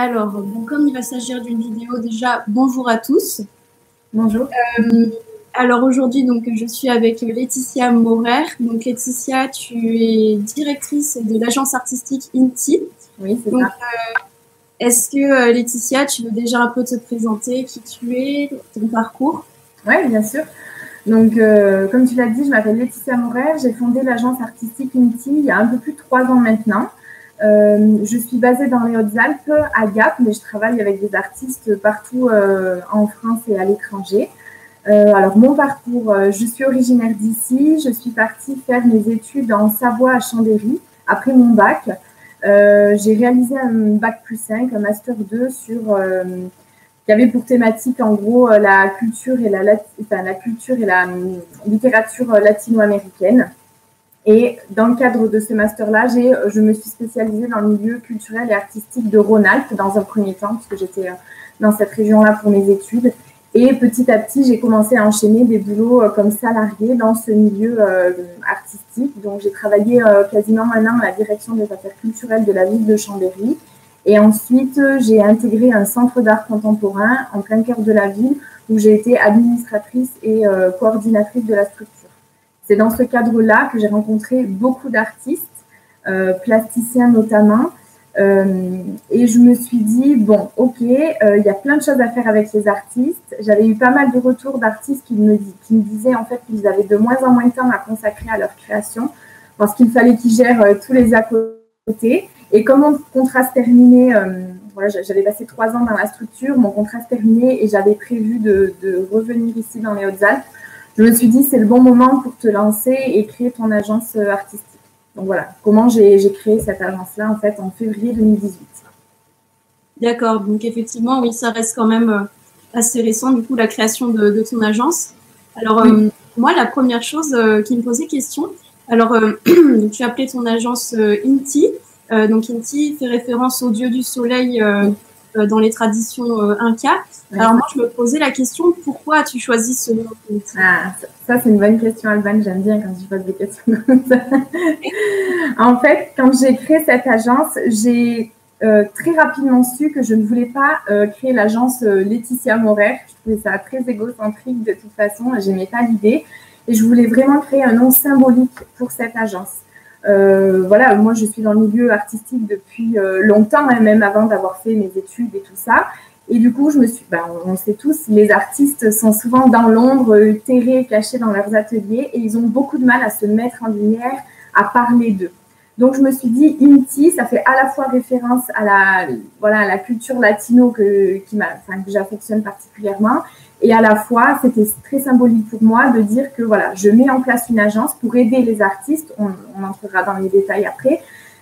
Alors, bon, comme il va s'agir d'une vidéo, déjà, bonjour à tous. Bonjour. Alors aujourd'hui, donc, je suis avec Laetitia Maurer. Donc Laetitia, tu es directrice de l'agence artistique INTI. Oui, c'est donc, ça. Est-ce que Laetitia, tu veux déjà un peu te présenter, qui tu es, ton parcours? Oui, bien sûr. Donc, comme tu l'as dit, je m'appelle Laetitia Maurer. J'ai fondé l'agence artistique INTI il y a un peu plus de 3 ans maintenant. Je suis basée dans les Hautes-Alpes, à Gap, mais je travaille avec des artistes partout en France et à l'étranger. Alors, mon parcours, je suis originaire d'ici. Je suis partie faire mes études en Savoie à Chambéry après mon bac. J'ai réalisé un bac plus 5, un master 2 qui avait pour thématique en gros la culture et la littérature latino-américaine. Et dans le cadre de ce master-là, je me suis spécialisée dans le milieu culturel et artistique de Rhône-Alpes dans un premier temps, puisque j'étais dans cette région-là pour mes études. Et petit à petit, j'ai commencé à enchaîner des boulots comme salariée dans ce milieu artistique. Donc, j'ai travaillé quasiment un an à la direction des affaires culturelles de la ville de Chambéry. Et ensuite, j'ai intégré un centre d'art contemporain en plein cœur de la ville où j'ai été administratrice et coordinatrice de la structure. C'est dans ce cadre-là que j'ai rencontré beaucoup d'artistes, plasticiens notamment, et je me suis dit, bon, ok, il y a plein de choses à faire avec les artistes. J'avais eu pas mal de retours d'artistes qui me disaient en fait qu'ils avaient de moins en moins de temps à consacrer à leur création parce qu'il fallait qu'ils gèrent tous les à côté. Et comme mon contrat se terminait, voilà, j'avais passé 3 ans dans la structure, mon contrat se terminait et j'avais prévu de revenir ici dans les Hautes-Alpes. Je me suis dit, c'est le bon moment pour te lancer et créer ton agence artistique. Donc voilà, comment j'ai créé cette agence-là en fait en février 2018. D'accord, donc effectivement, oui, ça reste quand même assez récent, du coup, la création de ton agence. Alors, oui. Moi, la première chose qui me posait question, alors, tu as appelé ton agence INTI. Donc, INTI fait référence au dieu du soleil dans les traditions Inca. Ouais. Alors, moi, je me posais la question, pourquoi as-tu choisi ce nom? Ah, ça, c'est une bonne question, Alban. J'aime bien quand tu poses des questions comme ça. En fait, quand j'ai créé cette agence, j'ai très rapidement su que je ne voulais pas créer l'agence Laetitia Maurer. Je trouvais ça très égocentrique de toute façon. Je n'aimais pas l'idée. Et je voulais vraiment créer un nom symbolique pour cette agence. Voilà, moi, je suis dans le milieu artistique depuis longtemps, hein, même avant d'avoir fait mes études et tout ça. Et du coup, on le sait tous, les artistes sont souvent dans l'ombre, terrés, cachés dans leurs ateliers et ils ont beaucoup de mal à se mettre en lumière, à parler d'eux. Donc, je me suis dit, INTI, ça fait à la fois référence à la culture latino que j'affectionne particulièrement et à la fois, c'était très symbolique pour moi de dire que voilà, je mets en place une agence pour aider les artistes, on entrera dans les détails après,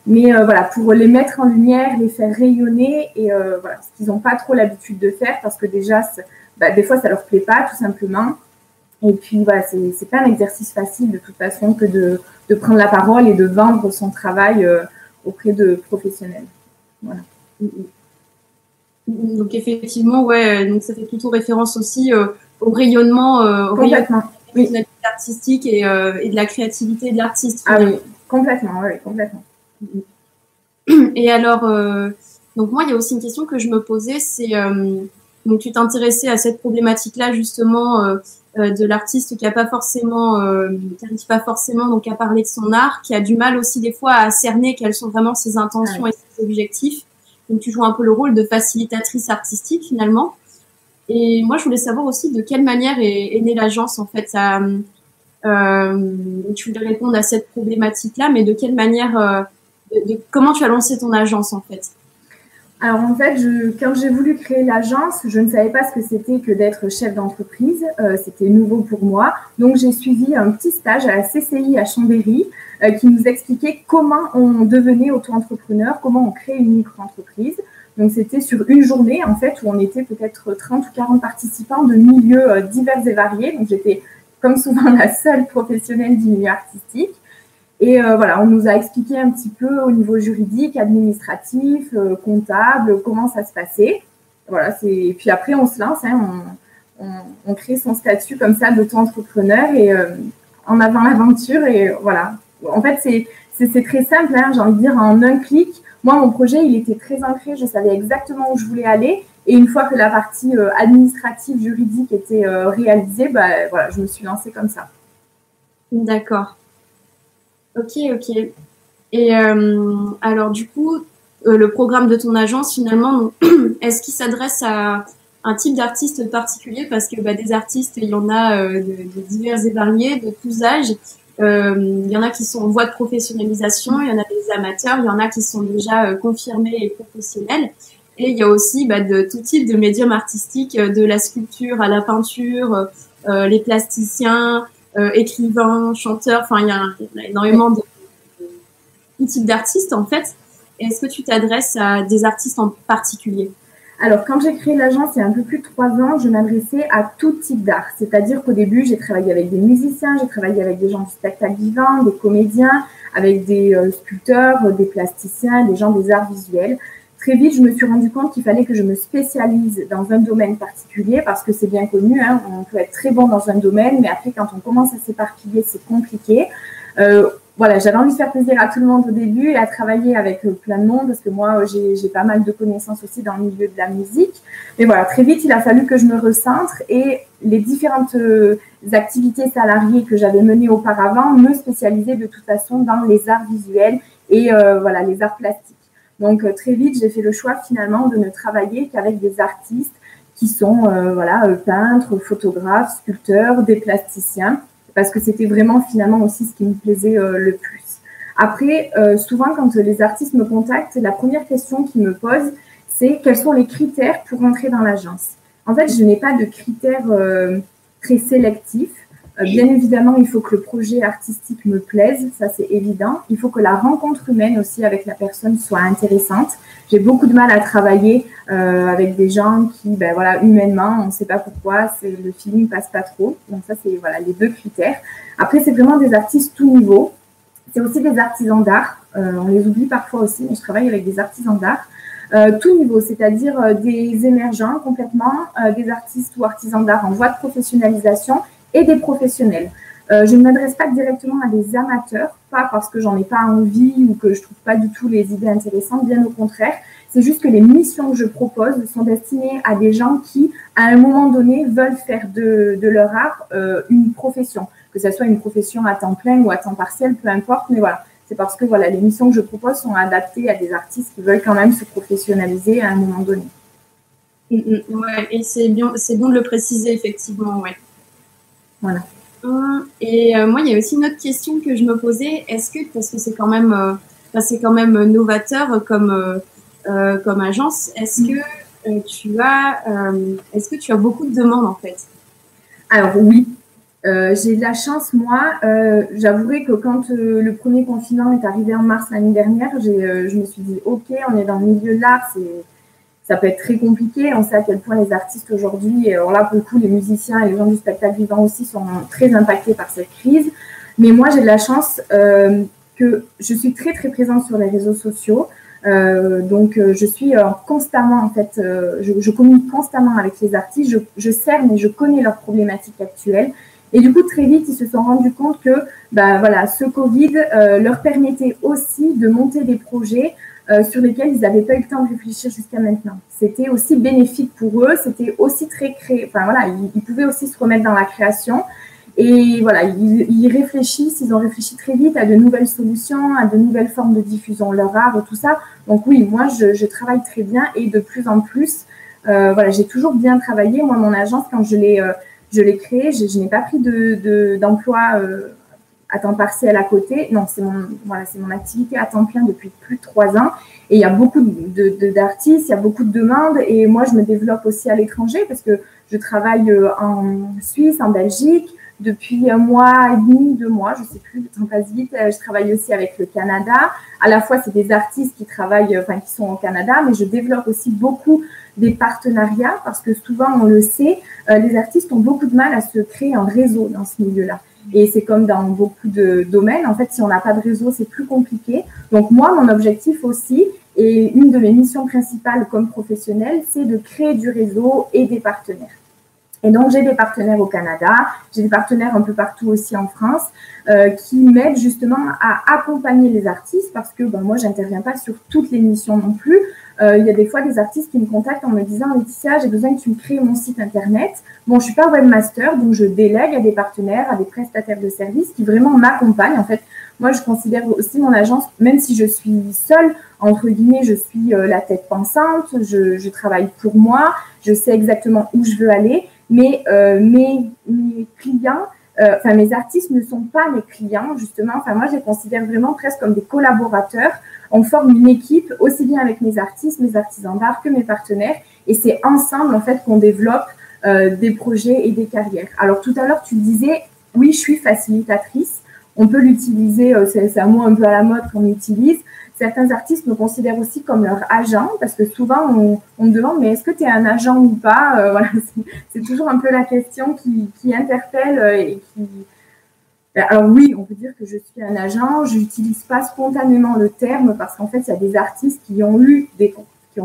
mais voilà, pour les mettre en lumière, les faire rayonner et voilà, ce qu'ils n'ont pas trop l'habitude de faire parce que déjà, des fois, ça leur plaît pas, tout simplement. Et puis, voilà, c'est pas un exercice facile de toute façon que de prendre la parole et de vendre son travail auprès de professionnels. Voilà. Donc, effectivement, ouais, donc ça fait plutôt référence aussi au rayonnement, complètement. De la vie artistique et de la créativité de l'artiste. Ah oui, complètement, oui, complètement. Et alors, donc moi, il y a aussi une question que je me posais, c'est donc tu t'intéressais à cette problématique-là justement de l'artiste qui a pas forcément, qui n'arrive pas forcément donc à parler de son art, qui a du mal aussi des fois à cerner quelles sont vraiment ses intentions et ses objectifs. Donc tu joues un peu le rôle de facilitatrice artistique finalement. Et moi, je voulais savoir aussi de quelle manière est née l'agence en fait. Tu voulais répondre à cette problématique-là, mais de quelle manière comment tu as lancé ton agence en fait? Alors en fait, quand j'ai voulu créer l'agence, je ne savais pas ce que c'était que d'être chef d'entreprise. C'était nouveau pour moi. Donc j'ai suivi un petit stage à la CCI à Chambéry qui nous expliquait comment on devenait auto-entrepreneur, comment on crée une micro-entreprise. Donc c'était sur une journée en fait où on était peut-être 30 ou 40 participants de milieux divers et variés. Donc j'étais comme souvent la seule professionnelle du milieu artistique. Et voilà, on nous a expliqué un petit peu au niveau juridique, administratif, comptable, comment ça se passait. Voilà, et puis après, on se lance, hein, on crée son statut comme ça d'auto-entrepreneur et en avant l'aventure. Et voilà, en fait, c'est très simple, hein, j'ai envie de dire, en un clic. moi, mon projet, il était très ancré, je savais exactement où je voulais aller. Et une fois que la partie administrative, juridique était réalisée, voilà, je me suis lancée comme ça. D'accord. Ok, ok. Et alors du coup, le programme de ton agence, finalement, est-ce qu'il s'adresse à un type d'artiste particulier? Parce que des artistes, il y en a de divers et variés, de tous âges. Il y en a qui sont en voie de professionnalisation, il y en a des amateurs, il y en a qui sont déjà confirmés et professionnels. Et il y a aussi de tout type de médiums artistiques, de la sculpture à la peinture, les plasticiens, écrivains, chanteurs. Enfin, il y a énormément de tout type d'artistes en fait. Est-ce que tu t'adresses à des artistes en particulier? Alors, quand j'ai créé l'agence il y a un peu plus de 3 ans, je m'adressais à tout type d'art. C'est-à-dire qu'au début, j'ai travaillé avec des musiciens, j'ai travaillé avec des gens du spectacle vivant, des comédiens, avec des sculpteurs, des plasticiens, des gens des arts visuels. Très vite, je me suis rendu compte qu'il fallait que je me spécialise dans un domaine particulier parce que c'est bien connu, hein, on peut être très bon dans un domaine, mais après, quand on commence à s'éparpiller, c'est compliqué. Voilà, j'avais envie de faire plaisir à tout le monde au début et à travailler avec plein de monde parce que moi, j'ai pas mal de connaissances aussi dans le milieu de la musique. Mais voilà, très vite, il a fallu que je me recentre et les différentes activités salariées que j'avais menées auparavant me spécialisaient de toute façon dans les arts visuels et voilà, les arts plastiques. Donc, très vite, j'ai fait le choix finalement de ne travailler qu'avec des artistes qui sont voilà, peintres, photographes, sculpteurs, des plasticiens, parce que c'était vraiment finalement aussi ce qui me plaisait le plus. Après, souvent, quand les artistes me contactent, la première question qu'ils me posent, c'est quels sont les critères pour entrer dans l'agence. En fait, je n'ai pas de critères très sélectifs. Bien évidemment, il faut que le projet artistique me plaise, ça c'est évident. Il faut que la rencontre humaine aussi avec la personne soit intéressante. J'ai beaucoup de mal à travailler avec des gens qui, voilà, humainement, on ne sait pas pourquoi, le feeling passe pas trop. Donc ça, c'est voilà les 2 critères. Après, c'est vraiment des artistes tout niveau. C'est aussi des artisans d'art. On les oublie parfois aussi, mais je travaille avec des artisans d'art. Tout niveau, c'est-à-dire des émergents complètement, des artistes ou artisans d'art en voie de professionnalisation et des professionnels. Je ne m'adresse pas directement à des amateurs, pas parce que j'en ai pas envie ou que je trouve pas du tout les idées intéressantes, bien au contraire. C'est juste que les missions que je propose sont destinées à des gens qui, à un moment donné, veulent faire de leur art une profession, que ce soit une profession à temps plein ou à temps partiel, peu importe, mais voilà. C'est parce que voilà, les missions que je propose sont adaptées à des artistes qui veulent quand même se professionnaliser à un moment donné. Ouais, et c'est bon de le préciser, effectivement, ouais. Voilà. Et moi, il y a aussi une autre question que je me posais. Est-ce que, parce que c'est quand même novateur comme agence, est-ce que tu as beaucoup de demandes en fait? Alors oui, j'ai de la chance, moi. J'avouerai que quand le premier confinement est arrivé en mars l'année dernière, je me suis dit, OK, on est dans le milieu de l'art, ça peut être très compliqué. On sait à quel point les artistes aujourd'hui, alors là, pour le coup, les musiciens et les gens du spectacle vivant aussi sont très impactés par cette crise. Mais moi, j'ai de la chance que je suis très, très présente sur les réseaux sociaux. Donc, je suis constamment, en fait, je communique constamment avec les artistes. Je cerne et je connais leurs problématiques actuelles. Et du coup, très vite, ils se sont rendus compte que voilà, ce Covid leur permettait aussi de monter des projets sur lesquels ils n'avaient pas eu le temps de réfléchir jusqu'à maintenant. C'était aussi bénéfique pour eux, c'était aussi très enfin voilà, ils pouvaient aussi se remettre dans la création. Et voilà, ils réfléchissent, ils ont réfléchi très vite à de nouvelles solutions, à de nouvelles formes de diffusion de leur art et tout ça. Donc oui, moi, je travaille très bien et de plus en plus, voilà, j'ai toujours bien travaillé. Moi, mon agence, quand je l'ai créée, je n'ai pas pris d'emploi à temps partiel à côté. Non, c'est mon activité à temps plein depuis plus de 3 ans. Et il y a beaucoup d'artistes, il y a beaucoup de demandes. Et moi, je me développe aussi à l'étranger parce que je travaille en Suisse, en Belgique. Depuis 1 mois et demi, 2 mois, je ne sais plus, le temps passe vite. Je travaille aussi avec le Canada. À la fois, c'est des artistes qui travaillent, qui sont au Canada, mais je développe aussi beaucoup des partenariats parce que souvent, on le sait, les artistes ont beaucoup de mal à se créer un réseau dans ce milieu-là. Et c'est comme dans beaucoup de domaines. En fait, si on n'a pas de réseau, c'est plus compliqué. Donc, moi, mon objectif aussi, et une de mes missions principales comme professionnelle, c'est de créer du réseau et des partenaires. Et donc, j'ai des partenaires au Canada, j'ai des partenaires un peu partout aussi en France qui m'aident justement à accompagner les artistes parce que moi, j'interviens pas sur toutes les missions non plus. Il y a des fois des artistes qui me contactent en me disant « Laetitia, j'ai besoin que tu me crées mon site internet. » Bon, je suis pas webmaster, donc je délègue à des partenaires, à des prestataires de services qui vraiment m'accompagnent. En fait, moi, je considère aussi mon agence, même si je suis seule, entre guillemets, je suis la tête pensante, je travaille pour moi, je sais exactement où je veux aller. Mais mes clients, mes artistes ne sont pas mes clients, justement. Enfin, moi, je les considère vraiment presque comme des collaborateurs. On forme une équipe, aussi bien avec mes artistes, mes artisans d'art que mes partenaires. Et c'est ensemble, en fait, qu'on développe des projets et des carrières. Alors, tout à l'heure, tu disais, oui, je suis facilitatrice. On peut l'utiliser, c'est un mot un peu à la mode qu'on utilise. Certains artistes me considèrent aussi comme leur agent parce que souvent, on me demande « mais est-ce que tu es un agent ou pas ?» Voilà, c'est toujours un peu la question qui interpelle et qui… Alors oui, on peut dire que je suis un agent. Je n'utilise pas spontanément le terme parce qu'en fait, il y a des artistes qui ont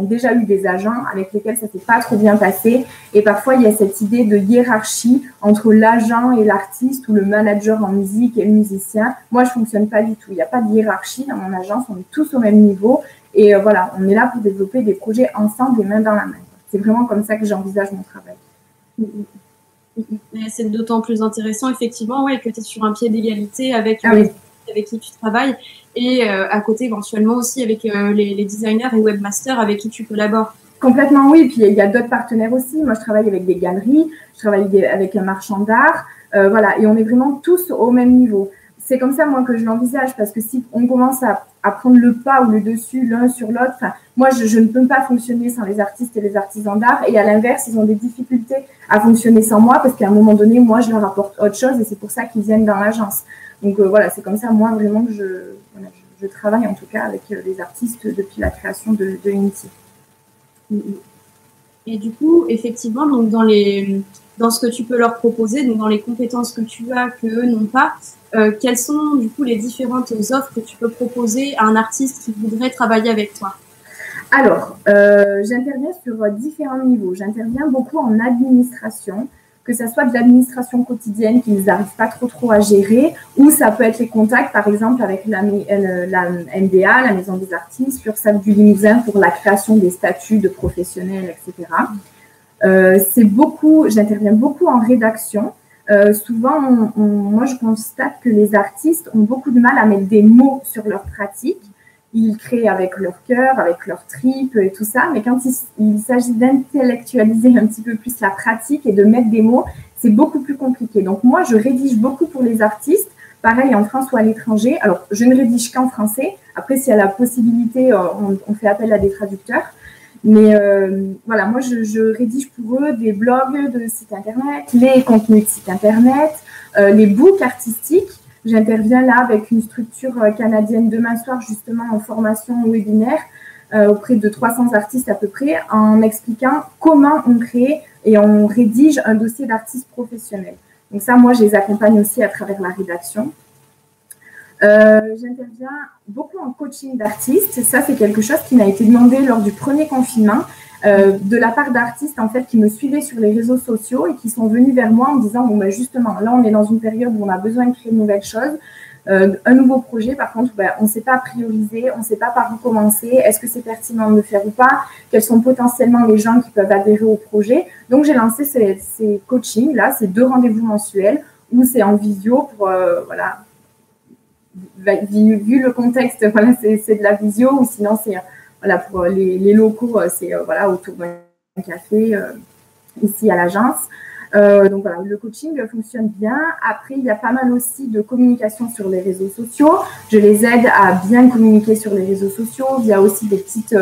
déjà eu des agents avec lesquels ça ne s'est pas trop bien passé. Et parfois, il y a cette idée de hiérarchie entre l'agent et l'artiste ou le manager en musique et le musicien. Moi, je ne fonctionne pas du tout. Il n'y a pas de hiérarchie dans mon agence. On est tous au même niveau. Et voilà, on est là pour développer des projets ensemble, les mains dans la main. C'est vraiment comme ça que j'envisage mon travail. C'est d'autant plus intéressant, effectivement, que tu es sur un pied d'égalité avec qui tu travailles et à côté, éventuellement aussi, avec les designers et webmasters avec qui tu collabores. Complètement, oui. Puis, il y a d'autres partenaires aussi. Moi, je travaille avec des galeries, je travaille avec un marchand d'art. Voilà, et on est vraiment tous au même niveau. C'est comme ça, moi, que je l'envisage, parce que si on commence à prendre le pas ou le dessus l'un sur l'autre, moi, je ne peux pas fonctionner sans les artistes et les artisans d'art. Et à l'inverse, ils ont des difficultés à fonctionner sans moi, parce qu'à un moment donné, moi, je leur apporte autre chose et c'est pour ça qu'ils viennent dans l'agence. Donc, voilà, c'est comme ça, moi, vraiment, que je travaille, en tout cas, avec les artistes depuis la création de Unity. Et du coup, effectivement, donc dans ce que tu peux leur proposer, donc dans les compétences que tu as, qu'eux n'ont pas, quelles sont du coup les différentes offres que tu peux proposer à un artiste qui voudrait travailler avec toi? Alors, j'interviens sur différents niveaux. J'interviens beaucoup en administration, que ce soit de l'administration quotidienne qu'ils n'arrivent pas trop à gérer, ou ça peut être les contacts, par exemple, avec la MDA, la Maison des Artistes, Sursat du Limousin pour la création des statuts de professionnels, etc. J'interviens beaucoup en rédaction. Souvent, moi, je constate que les artistes ont beaucoup de mal à mettre des mots sur leur pratique. Ils créent avec leur cœur, avec leur tripes et tout ça, mais quand il s'agit d'intellectualiser un petit peu plus la pratique et de mettre des mots, c'est beaucoup plus compliqué. Donc moi, je rédige beaucoup pour les artistes, pareil en France ou à l'étranger. Alors, je ne rédige qu'en français. Après, s'il y a la possibilité, on fait appel à des traducteurs. Mais voilà, moi, je rédige pour eux des blogs de sites internet, les contenus de sites internet, les books artistiques. J'interviens là avec une structure canadienne demain soir, justement en formation webinaire auprès de 300 artistes à peu près, en expliquant comment on crée et on rédige un dossier d'artiste professionnel. Donc ça, moi, je les accompagne aussi à travers la rédaction. J'interviens beaucoup en coaching d'artistes. Ça, c'est quelque chose qui m'a été demandé lors du premier confinement de la part d'artistes en fait qui me suivaient sur les réseaux sociaux et qui sont venus vers moi en me disant bon ben justement là on est dans une période où on a besoin de créer de nouvelles choses, un nouveau projet par contre on ne sait pas prioriser, on ne sait pas par où commencer, est-ce que c'est pertinent de le faire ou pas, quels sont potentiellement les gens qui peuvent adhérer au projet. Donc j'ai lancé ces coachings là, ces 2 rendez-vous mensuels où c'est en visio pour voilà, vu le contexte, voilà, c'est de la visio ou sinon c'est voilà, pour les locaux, c'est voilà, autour d'un café ici à l'agence. Donc voilà, le coaching fonctionne bien. Après, il y a pas mal aussi de communication sur les réseaux sociaux. Je les aide à bien communiquer sur les réseaux sociaux. Il y a aussi des petites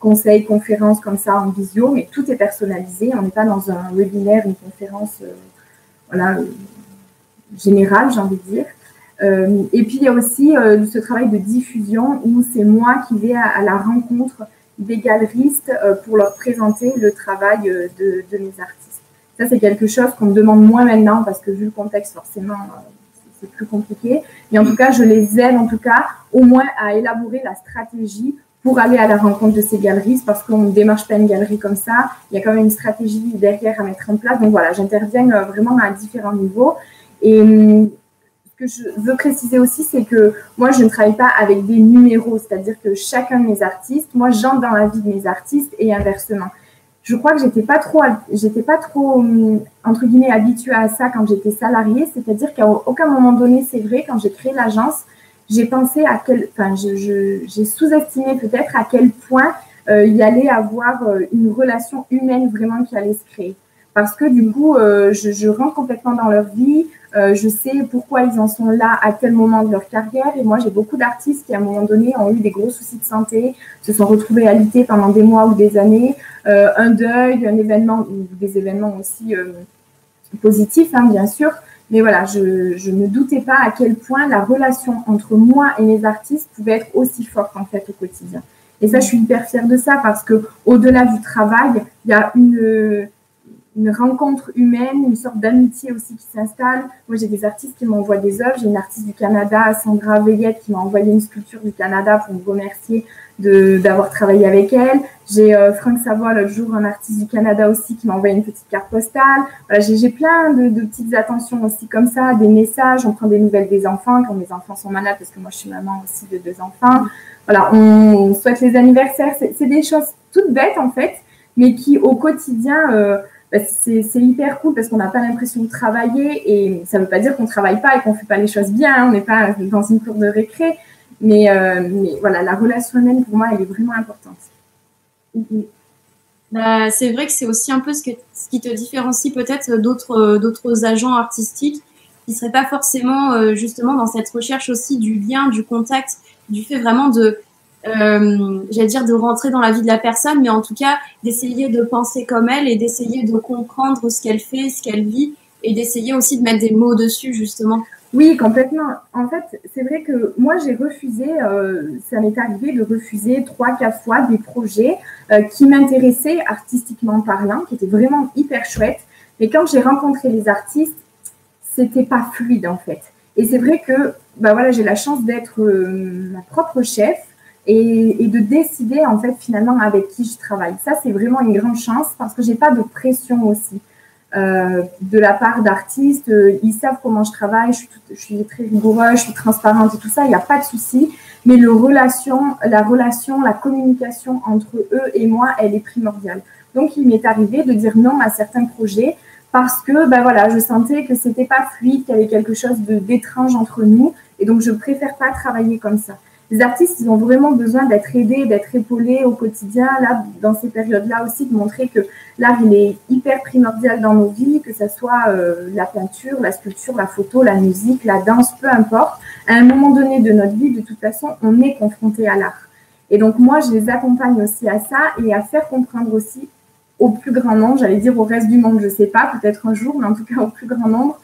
conseils, conférences comme ça en visio, mais tout est personnalisé. On n'est pas dans un webinaire, une conférence voilà, générale, j'ai envie de dire. Et puis, il y a aussi ce travail de diffusion où c'est moi qui vais à la rencontre des galeristes pour leur présenter le travail de mes artistes. Ça, c'est quelque chose qu'on me demande moins maintenant parce que vu le contexte, forcément, c'est plus compliqué. Mais en tout cas, je les aide, en tout cas, au moins à élaborer la stratégie pour aller à la rencontre de ces galeries, parce qu'on ne démarche pas une galerie comme ça. Il y a quand même une stratégie derrière à mettre en place. Donc voilà, j'interviens vraiment à différents niveaux. Et ce que je veux préciser aussi, c'est que moi, je ne travaille pas avec des numéros, c'est-à-dire que chacun de mes artistes, moi, j'entre dans la vie de mes artistes et inversement. Je crois que j'étais pas trop, entre guillemets, habituée à ça quand j'étais salariée, c'est-à-dire qu'à aucun moment donné, c'est vrai, quand j'ai créé l'agence, j'ai pensé j'ai sous-estimé peut-être à quel point il y allait avoir une relation humaine vraiment qui allait se créer. Parce que du coup, je rentre complètement dans leur vie, je sais pourquoi ils en sont là à tel moment de leur carrière. Et moi, j'ai beaucoup d'artistes qui, à un moment donné, ont eu des gros soucis de santé, se sont retrouvés alités pendant des mois ou des années, un deuil, un événement, ou des événements aussi positifs, hein, bien sûr. Mais voilà, je ne doutais pas à quel point la relation entre moi et mes artistes pouvait être aussi forte, en fait, au quotidien. Et ça, je suis hyper fière de ça parce que au-delà du travail, il y a une rencontre humaine, une sorte d'amitié aussi qui s'installe. Moi, j'ai des artistes qui m'envoient des œuvres. J'ai une artiste du Canada, Sandra Veillette, qui m'a envoyé une sculpture du Canada pour me remercier d'avoir travaillé avec elle. J'ai Franck Savoie, l'autre jour, un artiste du Canada aussi, qui m'a envoyé une petite carte postale. Voilà, j'ai plein de petites attentions aussi comme ça, des messages. On prend des nouvelles des enfants quand mes enfants sont malades, parce que moi, je suis maman aussi de 2 enfants. Voilà, on souhaite les anniversaires. C'est des choses toutes bêtes, en fait, mais qui, au quotidien, c'est hyper cool parce qu'on n'a pas l'impression de travailler et ça ne veut pas dire qu'on ne travaille pas et qu'on ne fait pas les choses bien, hein, on n'est pas dans une cour de récré, mais voilà, la relation humaine pour moi, elle est vraiment importante. C'est vrai que c'est aussi un peu ce qui te différencie peut-être d'autres agents artistiques qui ne seraient pas forcément justement dans cette recherche aussi du lien, du contact, du fait vraiment j'allais dire de rentrer dans la vie de la personne, mais en tout cas d'essayer de penser comme elle et d'essayer de comprendre ce qu'elle fait, ce qu'elle vit et d'essayer aussi de mettre des mots dessus justement. Oui, complètement. En fait, c'est vrai que moi, j'ai refusé, ça m'est arrivé de refuser 3-4 fois des projets qui m'intéressaient artistiquement parlant, qui étaient vraiment hyper chouettes. Mais quand j'ai rencontré les artistes, c'était pas fluide en fait. Et c'est vrai que voilà, j'ai la chance d'être ma propre chef. Et de décider en fait finalement avec qui je travaille. Ça, c'est vraiment une grande chance parce que j'ai pas de pression aussi de la part d'artistes. Ils savent comment je travaille, je suis très rigoureuse, je suis transparente et tout ça, il n'y a pas de souci. Mais la relation, la communication entre eux et moi, elle est primordiale. Donc, il m'est arrivé de dire non à certains projets parce que voilà, je sentais que c'était pas fluide, qu'il y avait quelque chose d'étrange entre nous. Et donc, je préfère pas travailler comme ça. Les artistes, ils ont vraiment besoin d'être aidés, d'être épaulés au quotidien, là, dans ces périodes-là aussi, de montrer que l'art, il est hyper primordial dans nos vies, que ce soit la peinture, la sculpture, la photo, la musique, la danse, peu importe. À un moment donné de notre vie, de toute façon, on est confronté à l'art. Et donc, moi, je les accompagne aussi à ça et à faire comprendre aussi au plus grand nombre, j'allais dire au reste du monde, je ne sais pas, peut-être un jour, mais en tout cas au plus grand nombre,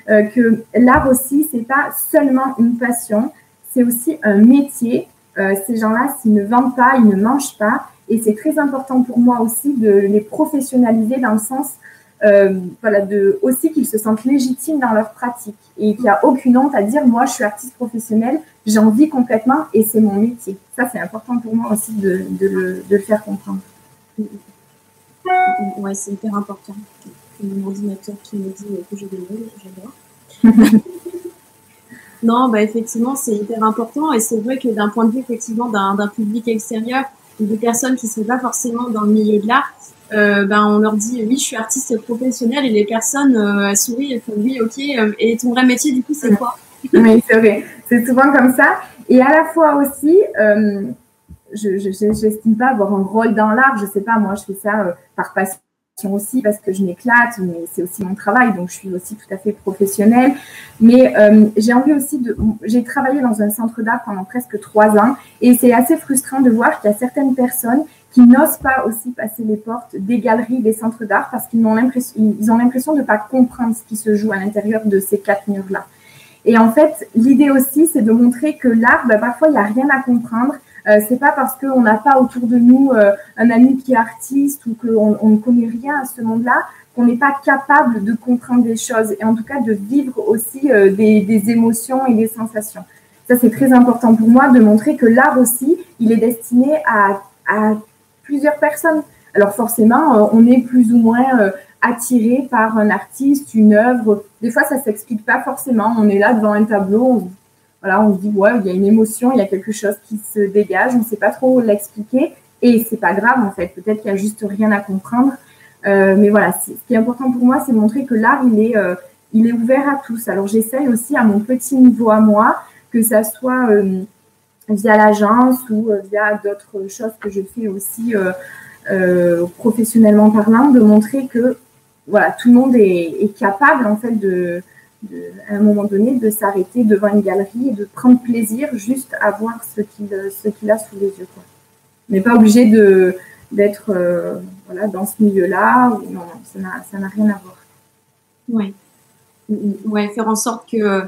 que l'art aussi, ce n'est pas seulement une passion, c'est aussi un métier. Ces gens-là, s'ils ne vendent pas, ils ne mangent pas. Et c'est très important pour moi aussi de les professionnaliser dans le sens aussi qu'ils se sentent légitimes dans leur pratique et qu'il n'y a aucune honte à dire moi, je suis artiste professionnelle, j'en vis complètement et c'est mon métier. Ça, c'est important pour moi aussi de le faire comprendre. Ouais, c'est hyper important. C'est mon ordinateur qui me dit que je dégueule, j'adore. Non, effectivement, c'est hyper important et c'est vrai que d'un point de vue effectivement d'un public extérieur ou de personnes qui ne sont pas forcément dans le milieu de l'art, on leur dit oui, je suis artiste professionnelle et les personnes sourient et font oui, ok. Et ton vrai métier, du coup, c'est quoi? Oui, c'est vrai. C'est souvent comme ça. Et à la fois aussi, je n'estime pas avoir un rôle dans l'art. Je ne sais pas, moi, je fais ça par passion aussi parce que je m'éclate, mais c'est aussi mon travail, donc je suis aussi tout à fait professionnelle. Mais j'ai envie aussi j'ai travaillé dans un centre d'art pendant presque 3 ans et c'est assez frustrant de voir qu'il y a certaines personnes qui n'osent pas aussi passer les portes des galeries, des centres d'art parce qu'ils ont l'impression de ne pas comprendre ce qui se joue à l'intérieur de ces 4 murs-là. Et en fait, l'idée aussi, c'est de montrer que l'art, parfois, il n'y a rien à comprendre. C'est pas parce qu'on n'a pas autour de nous un ami qui est artiste ou qu'on ne connaît rien à ce monde-là qu'on n'est pas capable de comprendre des choses et en tout cas de vivre aussi des émotions et des sensations. Ça, c'est très important pour moi de montrer que l'art aussi, il est destiné à plusieurs personnes. Alors forcément, on est plus ou moins attiré par un artiste, une œuvre. Des fois, ça ne s'explique pas forcément. On est là devant un tableau, on se dit, ouais, il y a une émotion, il y a quelque chose qui se dégage, on ne sait pas trop l'expliquer. Et c'est pas grave, en fait. Peut-être qu'il n'y a juste rien à comprendre. Mais voilà, ce qui est important pour moi, c'est de montrer que l'art, il est ouvert à tous. Alors, j'essaye aussi à mon petit niveau à moi, que ça soit via l'agence ou via d'autres choses que je fais aussi professionnellement parlant, de montrer que voilà, tout le monde est capable, en fait, à un moment donné, de s'arrêter devant une galerie et de prendre plaisir juste à voir ce qu'il a sous les yeux, quoi. On n'est pas obligé d'être voilà, dans ce milieu-là. Non, ça n'a rien à voir. Oui. Ouais, faire en sorte que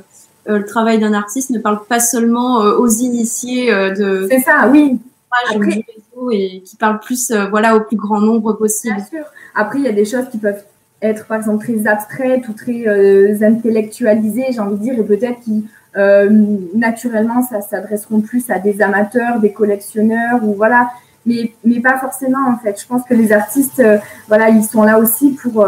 le travail d'un artiste ne parle pas seulement aux initiés de. C'est ça, oui. Après, du réseau et qui parle plus, voilà, au plus grand nombre possible. Bien sûr. Après, il y a des choses qui peuvent être, par exemple, très abstraites ou très intellectualisées, j'ai envie de dire, et peut-être qui naturellement, ça s'adresseront plus à des amateurs, des collectionneurs, ou voilà, mais pas forcément, en fait. Je pense que les artistes, voilà, ils sont là aussi pour,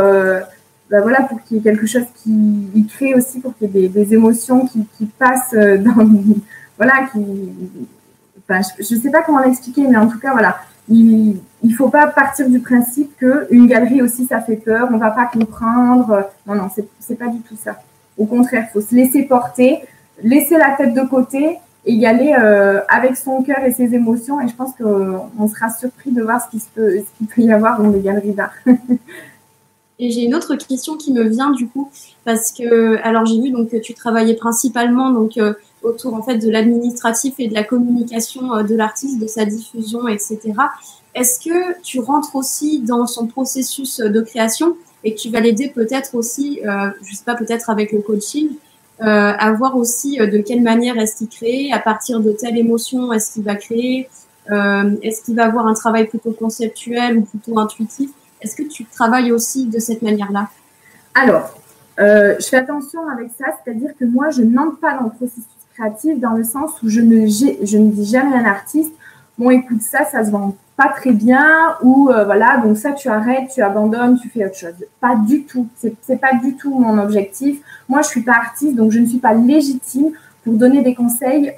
voilà, pour qu'il y ait quelque chose qui crée aussi, pour qu'il y ait des émotions qui passent dans, voilà, enfin, je ne sais pas comment l'expliquer, mais en tout cas, voilà, il ne faut pas partir du principe qu'une galerie aussi, ça fait peur, on ne va pas comprendre. Non, c'est pas du tout ça. Au contraire, il faut se laisser porter, laisser la tête de côté et y aller avec son cœur et ses émotions. Et je pense qu'on sera surpris de voir ce qu'il peut y avoir dans les galeries d'art. Et j'ai une autre question qui me vient du coup, parce que, alors j'ai vu donc que tu travaillais principalement donc autour en fait de l'administratif et de la communication de l'artiste, de sa diffusion, etc. Est-ce que tu rentres aussi dans son processus de création et que tu vas l'aider peut-être aussi, je sais pas, peut-être avec le coaching, à voir aussi de quelle manière est-ce qu'il crée, à partir de telle émotion est-ce qu'il va créer, est-ce qu'il va avoir un travail plutôt conceptuel ou plutôt intuitif? Est-ce que tu travailles aussi de cette manière-là? Alors, je fais attention avec ça, c'est-à-dire que moi, je n'entre pas dans le processus créatif dans le sens où je ne dis jamais à un artiste, bon, écoute, ça se vend pas très bien, ou voilà, donc ça, tu arrêtes, tu abandonnes, tu fais autre chose. Pas du tout. C'est pas du tout mon objectif. Moi, je suis pas artiste, donc je ne suis pas légitime pour donner des conseils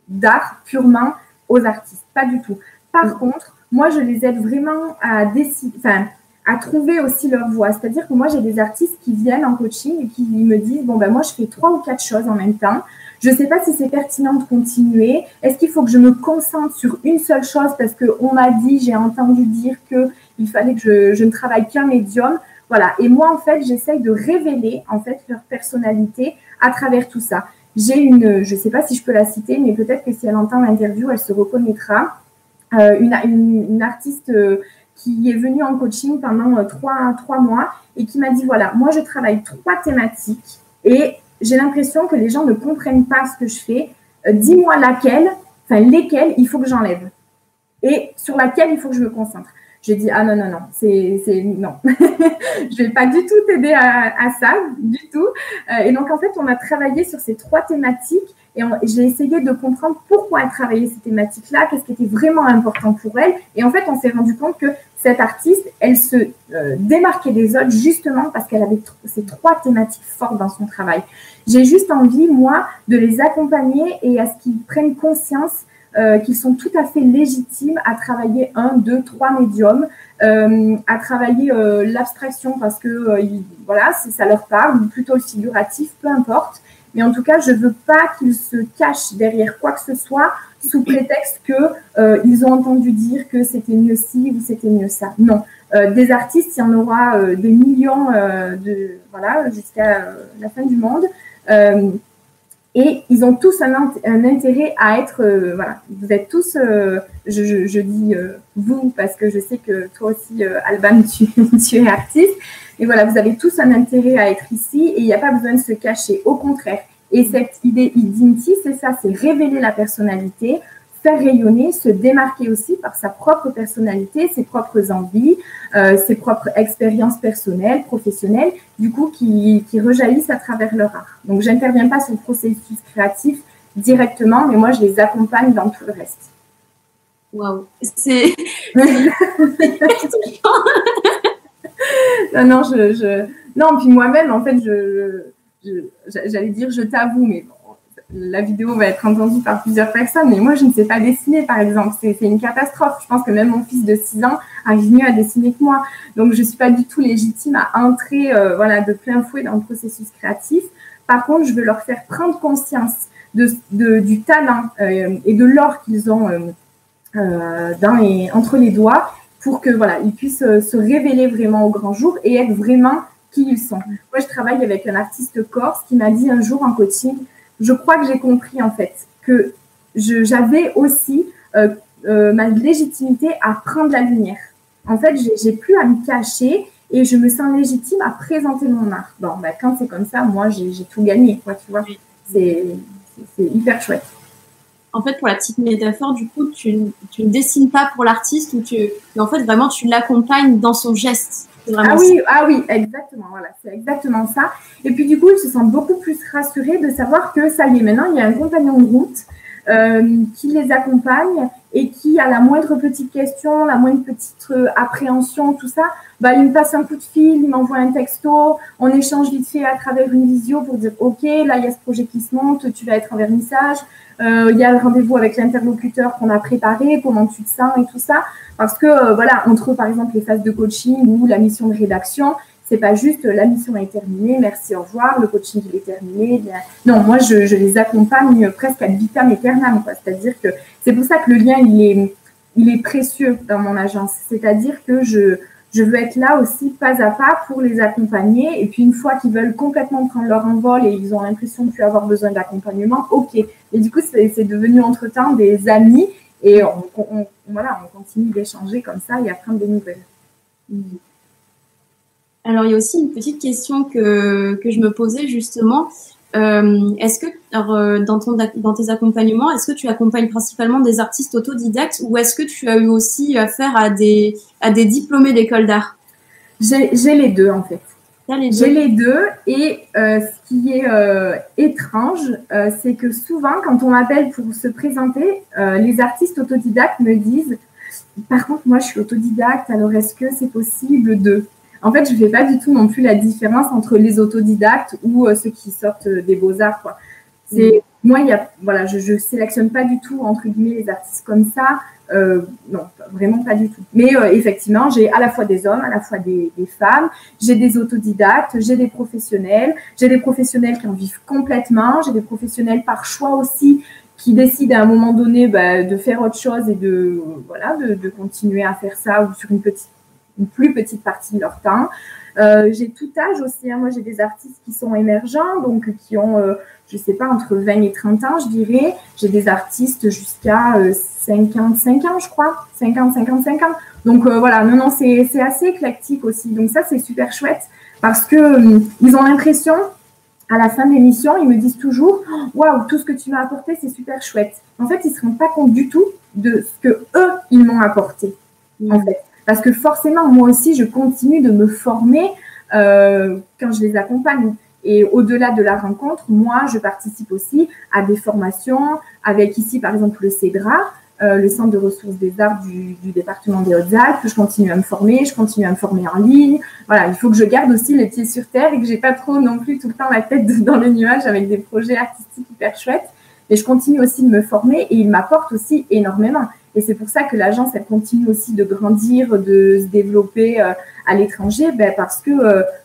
d'art purement aux artistes. Pas du tout. Par contre, moi, je les aide vraiment à trouver aussi leur voie. C'est-à-dire que moi, j'ai des artistes qui viennent en coaching et qui me disent, bon, ben moi, je fais 3 ou 4 choses en même temps. Je ne sais pas si c'est pertinent de continuer. Est-ce qu'il faut que je me concentre sur une seule chose parce qu'on m'a dit, j'ai entendu dire qu'il fallait que je ne travaille qu'un médium. Voilà. Et moi, en fait, j'essaye de révéler, en fait, leur personnalité à travers tout ça. J'ai je ne sais pas si je peux la citer, mais peut-être que si elle entend l'interview, elle se reconnaîtra. Une artiste qui est venue en coaching pendant 3 mois et qui m'a dit, voilà, moi, je travaille 3 thématiques et j'ai l'impression que les gens ne comprennent pas ce que je fais. Dis-moi lesquelles il faut que j'enlève et sur laquelle il faut que je me concentre. J'ai dit, ah non, non, non, non. Je vais pas du tout t'aider à ça, du tout. Et donc, en fait, on a travaillé sur ces 3 thématiques et j'ai essayé de comprendre pourquoi elle travaillait ces thématiques-là, qu'est-ce qui était vraiment important pour elle. Et en fait, on s'est rendu compte que cette artiste, elle se démarquait des autres justement parce qu'elle avait ces 3 thématiques fortes dans son travail. J'ai juste envie, moi, de les accompagner et à ce qu'ils prennent conscience qu'ils sont tout à fait légitimes à travailler 1, 2, 3 médiums, à travailler l'abstraction parce que voilà, ça leur parle, ou plutôt le figuratif, peu importe. Mais en tout cas, je ne veux pas qu'ils se cachent derrière quoi que ce soit sous prétexte qu'ils ont entendu dire que c'était mieux ci ou c'était mieux ça. Non. Des artistes, il y en aura des millions voilà, jusqu'à la fin du monde. Et ils ont tous un intérêt à être, voilà, vous êtes tous, je dis vous parce que je sais que toi aussi, Alban, tu es artiste. Et voilà, vous avez tous un intérêt à être ici et il n'y a pas besoin de se cacher. Au contraire. Et cette idée d'Inti, c'est ça, c'est révéler la personnalité, faire rayonner, se démarquer aussi par sa propre personnalité, ses propres envies, ses propres expériences personnelles, professionnelles, du coup, qui rejaillissent à travers leur art. Donc, je n'interviens pas sur le processus créatif directement, mais moi, je les accompagne dans tout le reste. Waouh, c'est non, non, puis moi-même, en fait, j'allais dire je t'avoue, mais bon, la vidéo va être entendue par plusieurs personnes, mais moi, je ne sais pas dessiner, par exemple. C'est une catastrophe. Je pense que même mon fils de 6 ans arrive mieux à dessiner que moi. Donc, je ne suis pas du tout légitime à entrer voilà, de plein fouet dans le processus créatif. Par contre, je veux leur faire prendre conscience du talent et de l'or qu'ils ont entre les doigts pour que voilà, ils puissent se révéler vraiment au grand jour et être vraiment qui ils sont. Moi, je travaille avec un artiste corse qui m'a dit un jour en coaching, je crois que j'ai compris en fait que j'avais aussi ma légitimité à prendre la lumière. En fait, j'ai plus à me cacher et je me sens légitime à présenter mon art. Bon, ben, quand c'est comme ça, moi, j'ai tout gagné, quoi, tu vois. C'est hyper chouette. En fait, pour la petite métaphore, du coup, tu ne dessines pas pour l'artiste, mais en fait, vraiment, tu l'accompagnes dans son geste. Ah oui, exactement. Voilà, c'est exactement ça. Et puis, du coup, je me sens beaucoup plus rassurée de savoir que ça y est, maintenant, il y a un compagnon de route qui les accompagne et qui, à la moindre petite question, la moindre petite appréhension, tout ça, bah, il me passe un coup de fil, il m'envoie un texto, on échange vite fait à travers une visio pour dire « Ok, là, il y a ce projet qui se monte, tu vas être en vernissage, il y a le rendez-vous avec l'interlocuteur qu'on a préparé, comment tu te sens et tout ça. » Parce que, voilà, entre, par exemple, les phases de coaching ou la mission de rédaction, c'est pas juste la mission est terminée, merci, au revoir, le coaching il est terminé. Non, moi je les accompagne presque ad vitam aeternam, quoi. C'est-à-dire que c'est pour ça que le lien il est précieux dans mon agence. C'est-à-dire que je veux être là aussi pas à pas pour les accompagner. Et puis une fois qu'ils veulent complètement prendre leur envol et ils ont l'impression de plus avoir besoin d'accompagnement, ok. Et du coup c'est devenu entre-temps des amis et voilà, on continue d'échanger comme ça et à prendre des nouvelles. Alors, il y a aussi une petite question que je me posais justement. Est-ce que, dans tes accompagnements, est-ce que tu accompagnes principalement des artistes autodidactes ou est-ce que tu as eu aussi affaire à des diplômés d'école d'art? J'ai les deux, en fait. J'ai les deux et ce qui est étrange, c'est que souvent, quand on m'appelle pour se présenter, les artistes autodidactes me disent « Par contre, moi, je suis autodidacte, alors est-ce que c'est possible de… » En fait, je ne fais pas du tout non plus la différence entre les autodidactes ou ceux qui sortent des beaux-arts, quoi. Moi, voilà, je ne sélectionne pas du tout, entre guillemets, les artistes comme ça. Non, vraiment pas du tout. Mais effectivement, j'ai à la fois des hommes, à la fois des femmes. J'ai des autodidactes, j'ai des professionnels. J'ai des professionnels qui en vivent complètement. J'ai des professionnels par choix aussi qui décident à un moment donné de faire autre chose et de continuer à faire ça ou sur une plus petite partie de leur temps. J'ai tout âge aussi. Hein. Moi, j'ai des artistes qui sont émergents, donc qui ont, je sais pas, entre 20 et 30 ans, je dirais. J'ai des artistes jusqu'à 55 ans, je crois. 50, 55 ans. Donc, voilà. Non, c'est assez éclectique aussi. Donc, ça, c'est super chouette parce que ils ont l'impression, à la fin de l'émission, ils me disent toujours « Waouh, tout ce que tu m'as apporté, c'est super chouette. » En fait, ils ne se rendent pas compte du tout de ce que eux, ils m'ont apporté, en fait. Parce que forcément, moi aussi, je continue de me former quand je les accompagne. Et au-delà de la rencontre, moi, je participe aussi à des formations avec ici, par exemple, le CEDRA, le Centre de ressources des arts du département des Hautes-Alpes. Je continue à me former, en ligne. Voilà, il faut que je garde aussi les pieds sur terre et que je n'ai pas trop non plus tout le temps la tête dans les nuages avec des projets artistiques hyper chouettes. Et je continue aussi de me former et ils m'apportent aussi énormément. Et c'est pour ça que l'agence, elle continue aussi de grandir, de se développer à l'étranger, parce que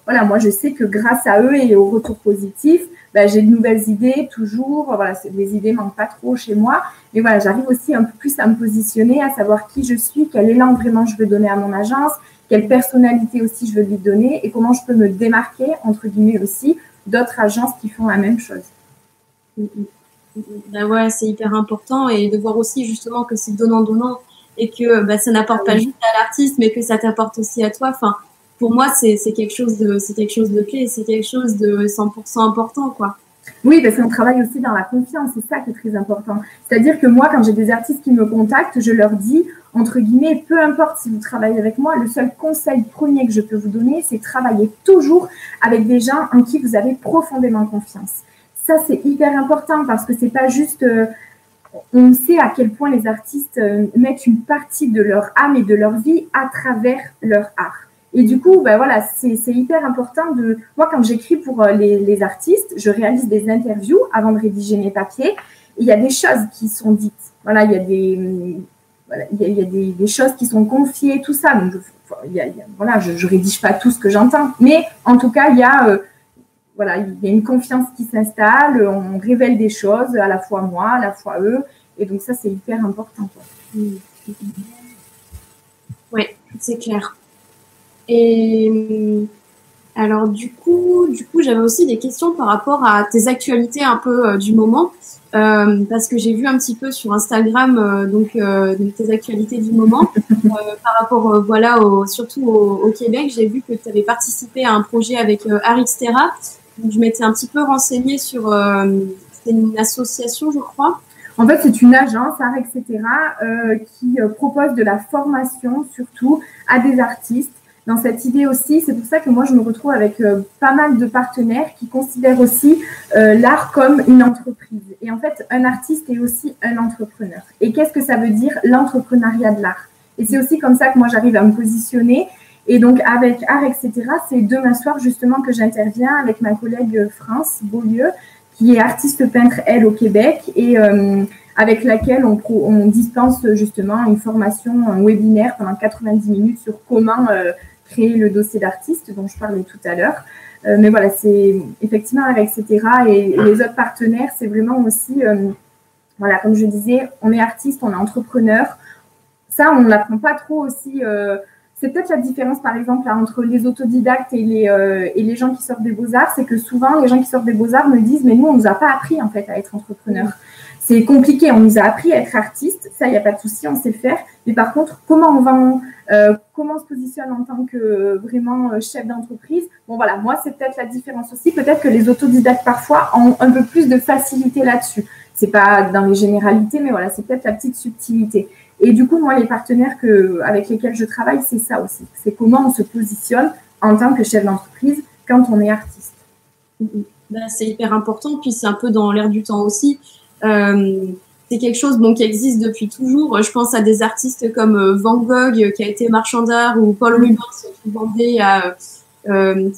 voilà, moi, je sais que grâce à eux et aux retours positifs, j'ai de nouvelles idées toujours. Voilà, les idées manquent pas trop chez moi. Mais voilà, j'arrive aussi un peu plus à me positionner, à savoir qui je suis, quel élan vraiment je veux donner à mon agence, quelle personnalité aussi je veux lui donner et comment je peux me démarquer, entre guillemets aussi, d'autres agences qui font la même chose. Ben ouais, c'est hyper important et de voir aussi justement que c'est donnant-donnant et que ça n'apporte pas juste à l'artiste mais que ça t'apporte aussi à toi. Enfin, pour moi, c'est quelque chose de clé, c'est quelque chose de 100% important, quoi. Oui, parce qu'on travaille aussi dans la confiance, c'est ça qui est très important. C'est-à-dire que moi, quand j'ai des artistes qui me contactent, je leur dis, entre guillemets, peu importe si vous travaillez avec moi, le seul conseil premier que je peux vous donner, c'est travailler toujours avec des gens en qui vous avez profondément confiance. Ça, c'est hyper important parce que c'est pas juste... on sait à quel point les artistes mettent une partie de leur âme et de leur vie à travers leur art. Et du coup, ben voilà, c'est hyper important de... Moi, quand j'écris pour les artistes, je réalise des interviews avant de rédiger mes papiers. Et il y a des choses qui sont dites. Voilà, il y a des choses qui sont confiées, tout ça. Donc, voilà, je rédige pas tout ce que j'entends. Mais en tout cas, il y a une confiance qui s'installe. On révèle des choses, à la fois moi, à la fois eux. Et donc, ça, c'est hyper important, quoi. Oui, c'est clair. Et alors du coup, j'avais aussi des questions par rapport à tes actualités un peu du moment, parce que j'ai vu un petit peu sur Instagram donc tes actualités du moment par rapport surtout au Québec. J'ai vu que tu avais participé à un projet avec Arixterra. Donc je m'étais un petit peu renseignée sur c'est une association, je crois. En fait, c'est une agence, Art, etc., qui propose de la formation surtout à des artistes. Dans cette idée aussi, c'est pour ça que moi, je me retrouve avec pas mal de partenaires qui considèrent aussi l'art comme une entreprise. Et en fait, un artiste est aussi un entrepreneur. Et qu'est-ce que ça veut dire, l'entrepreneuriat de l'art? Et c'est aussi comme ça que moi, j'arrive à me positionner. Et donc, avec Art, etc., c'est demain soir, justement, que j'interviens avec ma collègue France Beaulieu, qui est artiste peintre, elle, au Québec, et avec laquelle on dispense justement une formation, un webinaire pendant 90 minutes sur comment créer le dossier d'artiste dont je parlais tout à l'heure. Mais voilà, c'est effectivement avec etc. Et les autres partenaires, c'est vraiment aussi, voilà, comme je disais, on est artiste, on est entrepreneur. Ça, on ne l'apprend pas trop aussi. C'est peut-être la différence, par exemple, là, entre les autodidactes et les gens qui sortent des beaux-arts, c'est que souvent, les gens qui sortent des beaux-arts me disent « mais nous, on ne nous a pas appris, en fait, à être entrepreneur. » C'est compliqué, on nous a appris à être artiste, ça, il n'y a pas de souci, on sait faire. Mais par contre, comment on vend, comment on se positionne en tant que vraiment chef d'entreprise? Bon, voilà, moi, c'est peut-être la différence aussi. Peut-être que les autodidactes, parfois, ont un peu plus de facilité là-dessus. C'est pas dans les généralités, mais voilà, c'est peut-être la petite subtilité. Et du coup, moi, les partenaires avec lesquels je travaille, c'est ça aussi. C'est comment on se positionne en tant que chef d'entreprise quand on est artiste. Ben, c'est hyper important, puis c'est un peu dans l'air du temps aussi. C'est quelque chose qui existe depuis toujours. Je pense à des artistes comme Van Gogh qui a été marchand d'art ou Paul Rubens qui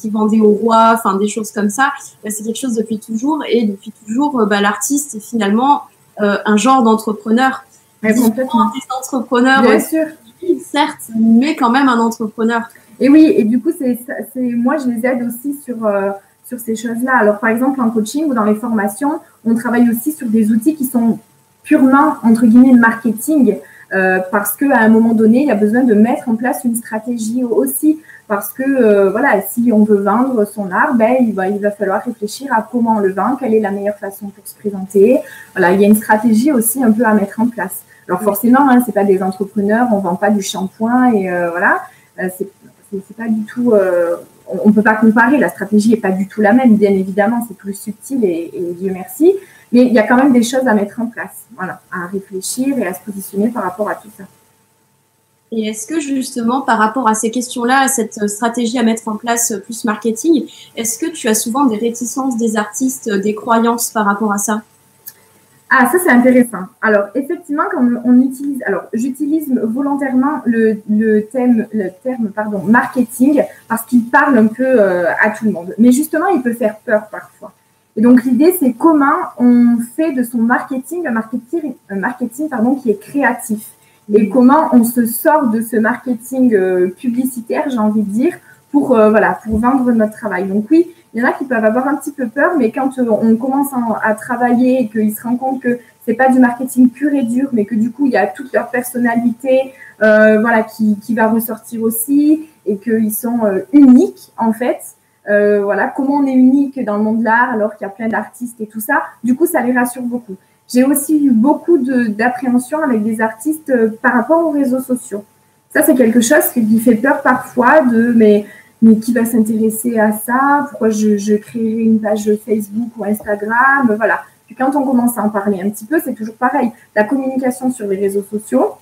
vendait au roi, enfin des choses comme ça. C'est quelque chose depuis toujours et depuis toujours, l'artiste est finalement un genre d'entrepreneur. Complètement. Des entrepreneurs, bien sûr, certes, mais quand même un entrepreneur. Et oui, et du coup, moi je les aide aussi sur ces choses-là. Alors, par exemple, en coaching ou dans les formations, on travaille aussi sur des outils qui sont purement, entre guillemets, marketing, parce qu'à un moment donné, il y a besoin de mettre en place une stratégie aussi, parce que, voilà, si on veut vendre son art, il va falloir réfléchir à comment on le vend, quelle est la meilleure façon pour se présenter. Voilà, il y a une stratégie aussi un peu à mettre en place. Alors, forcément, c'est pas des entrepreneurs, on vend pas du shampoing et voilà, c'est pas du tout... on ne peut pas comparer, la stratégie n'est pas du tout la même, bien évidemment, c'est plus subtil et Dieu merci, mais il y a quand même des choses à mettre en place, voilà, à réfléchir et à se positionner par rapport à tout ça. Et est-ce que justement, par rapport à ces questions-là, à cette stratégie à mettre en place plus marketing, est-ce que tu as souvent des réticences des artistes, des croyances par rapport à ça? Ah, ça c'est intéressant. Alors effectivement, quand on utilise, j'utilise volontairement le terme marketing parce qu'il parle un peu à tout le monde. Mais justement, il peut faire peur parfois. Et donc l'idée c'est comment on fait de son marketing un marketing qui est créatif et comment on se sort de ce marketing publicitaire, j'ai envie de dire, pour vendre notre travail. Donc oui. Il y en a qui peuvent avoir un petit peu peur, mais quand on commence à travailler et qu'ils se rendent compte que c'est pas du marketing pur et dur, mais que du coup, il y a toute leur personnalité qui va ressortir aussi et qu'ils sont uniques, en fait. Comment on est unique dans le monde de l'art alors qu'il y a plein d'artistes et tout ça. Du coup, ça les rassure beaucoup. J'ai aussi eu beaucoup d'appréhension avec des artistes par rapport aux réseaux sociaux. Ça, c'est quelque chose qui fait peur parfois mais mais qui va s'intéresser à ça? Pourquoi je créerai une page Facebook ou Instagram? Voilà. Puis quand on commence à en parler un petit peu, c'est toujours pareil. La communication sur les réseaux sociaux,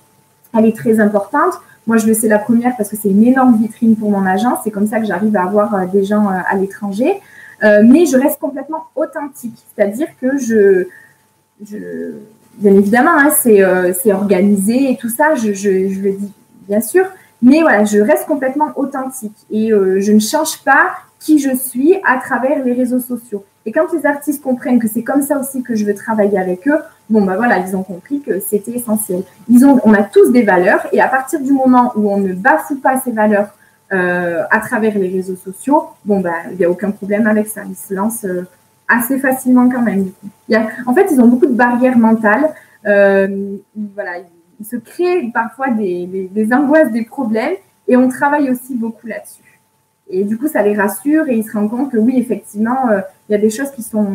elle est très importante. Moi, je le sais la première parce que c'est une énorme vitrine pour mon agence. C'est comme ça que j'arrive à avoir des gens à l'étranger. Mais je reste complètement authentique. C'est-à-dire que bien évidemment, hein, c'est organisé et tout ça, je le dis bien sûr. Mais voilà, je reste complètement authentique et je ne change pas qui je suis à travers les réseaux sociaux. Et quand les artistes comprennent que c'est comme ça aussi que je veux travailler avec eux, bon, bah voilà, ils ont compris que c'était essentiel. On a tous des valeurs et à partir du moment où on ne bafoue pas ces valeurs à travers les réseaux sociaux, bon, bah, il n'y a aucun problème avec ça. Ils se lancent assez facilement quand même. Du coup. En fait, ils ont beaucoup de barrières mentales. Voilà, ils se créent parfois des angoisses, des problèmes et on travaille aussi beaucoup là-dessus. Et du coup, ça les rassure et ils se rendent compte que oui, effectivement, il y a des choses qui sont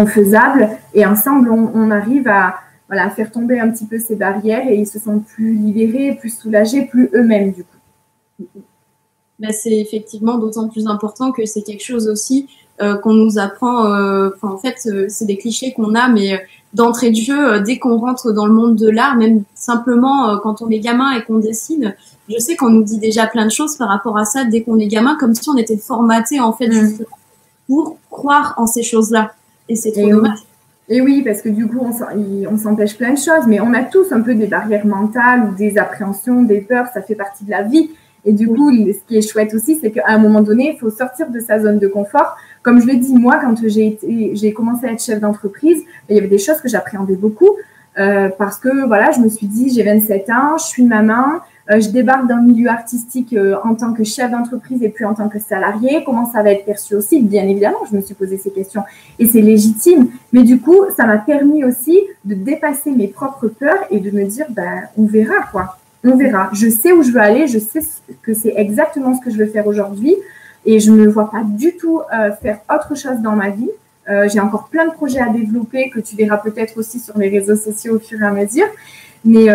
faisables et ensemble, on arrive à faire tomber un petit peu ces barrières et ils se sentent plus libérés, plus soulagés, plus eux-mêmes du coup. Ben, c'est effectivement d'autant plus important que c'est quelque chose aussi qu'on nous apprend. En fait, c'est des clichés qu'on a, mais d'entrée de jeu, dès qu'on rentre dans le monde de l'art, même simplement quand on est gamin et qu'on dessine, je sais qu'on nous dit déjà plein de choses par rapport à ça dès qu'on est gamin, comme si on était formaté en fait justement pour croire en ces choses-là. Et c'est trop dommage. Et oui, parce que du coup, on s'empêche plein de choses, mais on a tous un peu des barrières mentales ou des appréhensions, des peurs, ça fait partie de la vie. Et du coup, ce qui est chouette aussi, c'est qu'à un moment donné, il faut sortir de sa zone de confort. Comme je le dis, moi, quand j'ai commencé à être chef d'entreprise, il y avait des choses que j'appréhendais beaucoup parce que voilà, je me suis dit, j'ai 27 ans, je suis maman, je débarque dans le milieu artistique en tant que chef d'entreprise et puis en tant que salarié. Comment ça va être perçu aussi? Bien évidemment, je me suis posé ces questions et c'est légitime. Mais du coup, ça m'a permis aussi de dépasser mes propres peurs et de me dire, ben, on verra quoi. On verra. Je sais où je veux aller. Je sais que c'est exactement ce que je veux faire aujourd'hui. Et je ne me vois pas du tout faire autre chose dans ma vie. J'ai encore plein de projets à développer que tu verras peut-être aussi sur les réseaux sociaux au fur et à mesure. Mais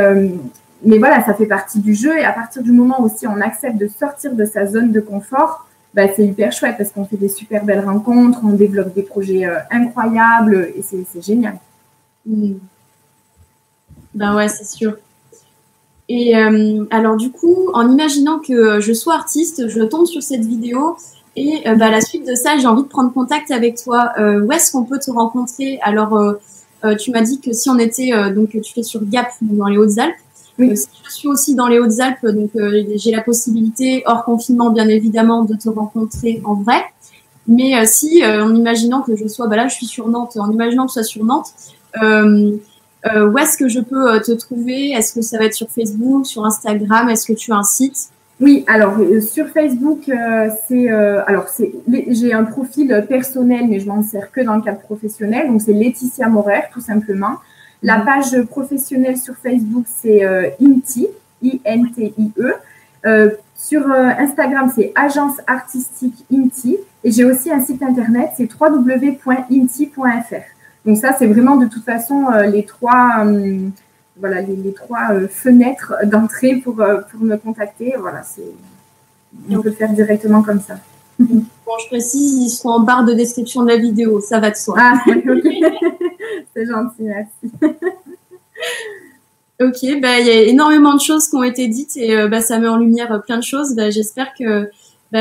voilà, ça fait partie du jeu. Et à partir du moment où aussi on accepte de sortir de sa zone de confort, bah, c'est hyper chouette parce qu'on fait des super belles rencontres, on développe des projets incroyables et c'est génial. Ben ouais, c'est sûr. Et alors du coup, en imaginant que je sois artiste, je tombe sur cette vidéo et à la suite de ça, j'ai envie de prendre contact avec toi. Où est-ce qu'on peut te rencontrer? Alors, tu m'as dit que si on était, donc tu fais sur Gap, dans les Hautes-Alpes. Oui. Si je suis aussi dans les Hautes-Alpes, donc j'ai la possibilité, hors confinement bien évidemment, de te rencontrer en vrai. Mais si, en imaginant que je sois, là je suis sur Nantes, en imaginant que je sois sur Nantes, où est-ce que je peux te trouver? Est-ce que ça va être sur Facebook, sur Instagram? Est-ce que tu as un site? Oui, alors sur Facebook, j'ai un profil personnel, mais je m'en sers que dans le cadre professionnel. Donc c'est Laetitia Maurer, tout simplement. La page professionnelle sur Facebook, c'est INTIE, I-N-T-I-E. Sur Instagram, c'est Agence Artistique INTIE. Et j'ai aussi un site internet, c'est www.inti.fr. Donc ça, c'est vraiment de toute façon les trois fenêtres d'entrée pour me contacter. Voilà, on peut le faire directement comme ça. Bon, je précise, ils sont en barre de description de la vidéo, ça va de soi. Ah, oui, ok. C'est gentil, merci. Ok, il y a énormément de choses qui ont été dites et ça met en lumière plein de choses. J'espère que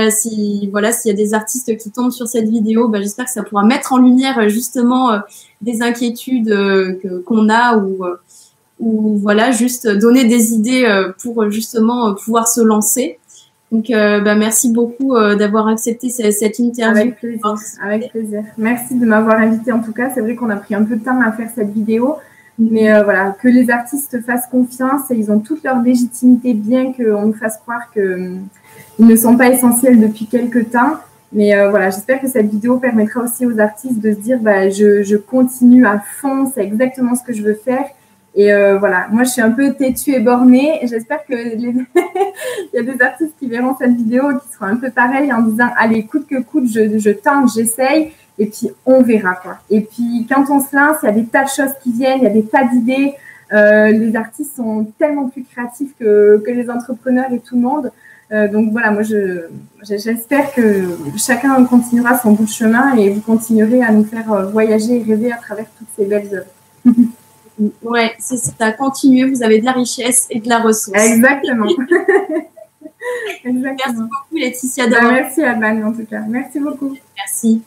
s'il y a des artistes qui tombent sur cette vidéo, j'espère que ça pourra mettre en lumière justement des inquiétudes qu'on a ou voilà, juste donner des idées pour justement pouvoir se lancer. Donc, merci beaucoup d'avoir accepté cette interview. Avec plaisir. Merci de m'avoir invité en tout cas. C'est vrai qu'on a pris un peu de temps à faire cette vidéo. Mais voilà, que les artistes fassent confiance et ils ont toute leur légitimité, bien qu'on nous fasse croire qu'ils ne sont pas essentiels depuis quelques temps. Mais voilà, j'espère que cette vidéo permettra aussi aux artistes de se dire je continue à fond, c'est exactement ce que je veux faire. Et voilà, moi je suis un peu têtue et bornée. J'espère que il y a des artistes qui verront cette vidéo et qui seront un peu pareils en disant allez, coûte que coûte, je tente, j'essaye. Et puis, on verra quoi. Et puis, quand on se lance, il y a des tas de choses qui viennent, il y a des tas d'idées. Les artistes sont tellement plus créatifs que les entrepreneurs et tout le monde. Donc voilà, moi j'espère que chacun continuera son bout de chemin et vous continuerez à nous faire voyager et rêver à travers toutes ces belles œuvres. Ouais, c'est ça. Continuez, vous avez de la richesse et de la ressource. Exactement. Exactement. Merci beaucoup, Laetitia. D'avoir... merci, Alban, en tout cas. Merci beaucoup. Merci.